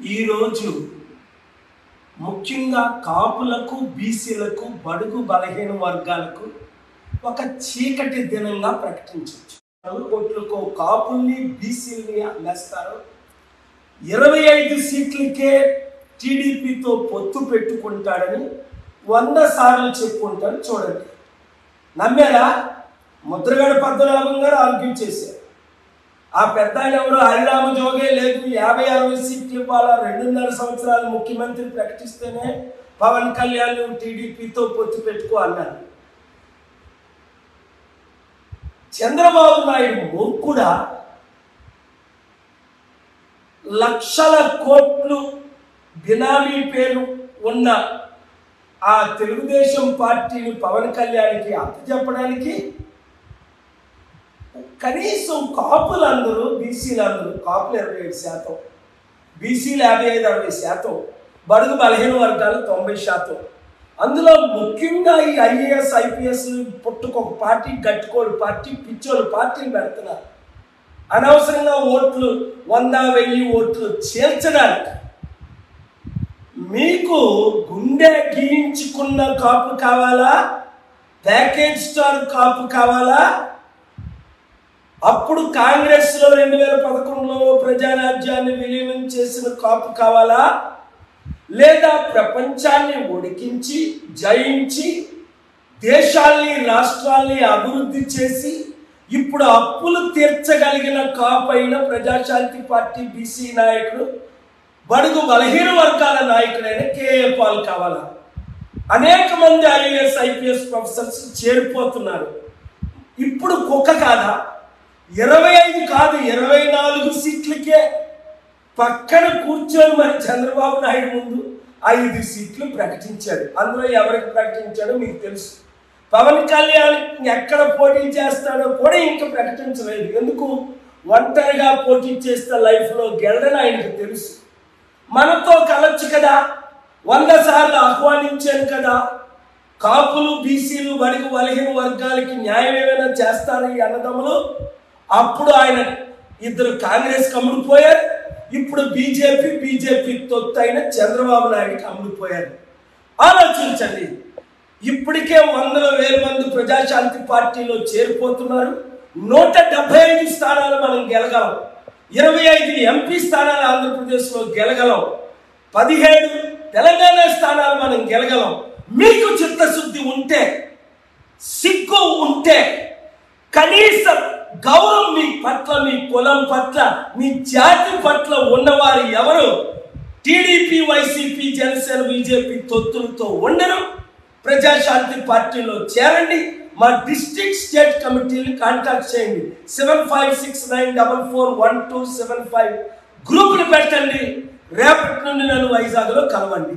ఈరోజు ముఖ్యంగా కాపులకు, బీసీలకు, బడుగు బలహీన వర్గాలకు ఒక చీకటి దినంగా ప్రకటించవచ్చు. కోట్లకు కాపుల్ని, బీసీలని అమ్మేస్తారు. 25 సీట్లకే టీడీపీతో పొత్తు పెట్టుకుంటాడని 100 సార్లు చెప్పుకుంటారు. చూడండి, నమ్మారా? ముద్రగడ పద్మనాభం గారు ఆర్గ్యూ చేశారు. ఆ పెద్ద ఆయన ఎవరు? హరిరామ జోగే లేదు, 50-60 సీట్లు ఇవ్వాలా, 2.5 సంవత్సరాలు ముఖ్యమంత్రి ప్రకటిస్తేనే పవన్ కళ్యాణ్ టీడీపీతో పొత్తు పెట్టుకో అన్నారు. చంద్రబాబు నాయుడు మూర్ఖుడా? లక్షల కోట్లు బినామీ పేరు ఉన్న ఆ తెలుగుదేశం పార్టీని పవన్ కళ్యాణ్కి అప్పచెప్పడానికి కనీసం కాపులందరూ, బీసీలందరూ, కాపులు 27%, బీసీలు 55-60%, బడుగు బలహీన వర్గాలు 90%. అందులో ముఖ్యంగా ఈ ఐఏఎస్, ఐపీఎస్ పుట్టుకొక పార్టీ, గట్టుకోడు పార్టీ, పిచ్చోలు పార్టీలు పెడుతున్నారు. అనవసరంగా ఓట్లు 100,000 ఓట్లు చేర్చడానికి. మీకు గుండె గీయించుకున్న కాపు కావాలా? ప్యాకేజ్ స్టార్ కాపు కావాలా? అప్పుడు కాంగ్రెస్లో 2011లో ప్రజారాజ్యాన్ని విలీనం చేసిన కాపు కావాలా? లేదా ప్రపంచాన్ని ఉడికించి, జయించి, దేశాల్ని, రాష్ట్రాల్ని అభివృద్ధి చేసి ఇప్పుడు అప్పులు తీర్చగలిగిన కాపైన ప్రజాశాంతి పార్టీ బీసీ నాయకుడు, బడుగు బలహీన వర్గాల నాయకుడైన కేఏ పాల్ కావాలా? అనేక మంది ఐఏఎస్, ఐపీఎస్ ప్రొఫెసర్స్ చేరిపోతున్నారు. ఇప్పుడు కుక్క కాదా? 25 కాదు, 24 సీట్లకే పక్కన కూర్చొని మరి చంద్రబాబు నాయుడు ముందు 5 సీట్లు ప్రకటించాడు. అందులో ఎవరికి ప్రకటించాడో మీకు తెలుసు. పవన్ కళ్యాణ్ ఎక్కడ పోటీ చేస్తాడో కూడా ఇంకా ప్రకటించలేదు. ఎందుకు? ఒంటరిగా పోటీ చేస్తే లైఫ్లో గెలడని ఆయనకు తెలుసు. మనతో కలవచ్చు కదా, 100 సార్లు ఆహ్వానించాను కదా. కాపులు, బీసీలు, బడుగు బలహీన వర్గాలకి న్యాయం ఏమైనా చేస్తారు ఈ అన్నదమ్ములు. అప్పుడు ఆయన 2 కాంగ్రెస్కి అమ్ముడుపోయారు. ఇప్పుడు బీజేపీ తొత్తు అయిన చంద్రబాబు నాయుడుకి అమ్ముడుపోయారు. ఆలోచించండి. ఇప్పటికే 100,000 మంది ప్రజాశాంతి పార్టీలో చేరిపోతున్నారు. 175 స్థానాలు మనం గెలగలం. 25 ఎంపీ స్థానాలు ఆంధ్రప్రదేశ్లో గెలగలం. 17 తెలంగాణ స్థానాలు మనం గెలగలం. మీకు చిత్తశుద్ధి ఉంటే, సిగ్గు ఉంటే, కనీసం గౌరవం మీ పట్ల, మీ కులం పట్ల, మీ జాతి పట్ల ఉన్నవారు ఎవరు టీడీపీ, వైసీపీ, జనసేన, బీజేపీ తొత్తులతో ఉండరు. ప్రజాశాంతి పార్టీలో చేరండి. మా డిస్ట్రిక్ట్, స్టేట్ కమిటీని కాంటాక్ట్ చేయండి. 7569441275 గ్రూపులు పెట్టండి. రేపటి నుండి నన్ను వైజాగ్లో కలవండి.